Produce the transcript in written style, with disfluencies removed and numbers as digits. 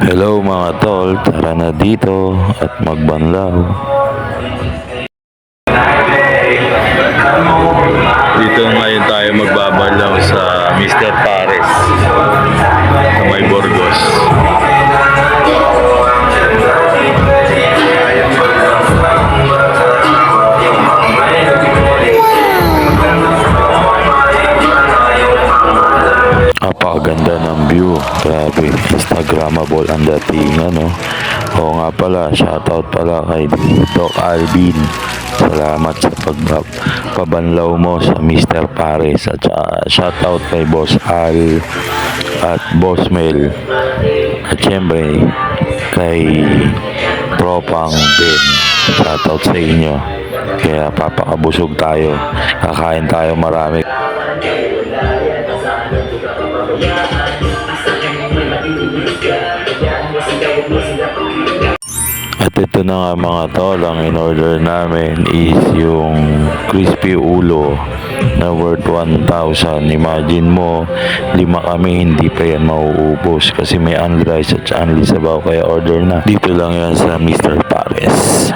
Hello mga tol, tara na dito at magbanlaw. Dito ngayon tayo magbabanlaw sa Mr. Pares sa may Burgos. Napakaganda ng view. Grabe, Instagrammable ang dating, ano. Oo nga pala, shoutout pala kay Doc Alvin. Salamat sa pagpabanlaw mo sa Mr. Pares. At shoutout kay Boss Al at Boss Mel. At syempre kay Tropang Ben. Shoutout sa inyo. Kaya papakabusog tayo. Kakain tayo marami. At ito na nga mga tol, ang in-order namin is yung crispy ulo na worth 1,000. Imagine mo, 5 kami, hindi pa yan mauubos kasi may unli rice at unli sabaw, kaya order na. Dito lang yan sa Mr. Pares.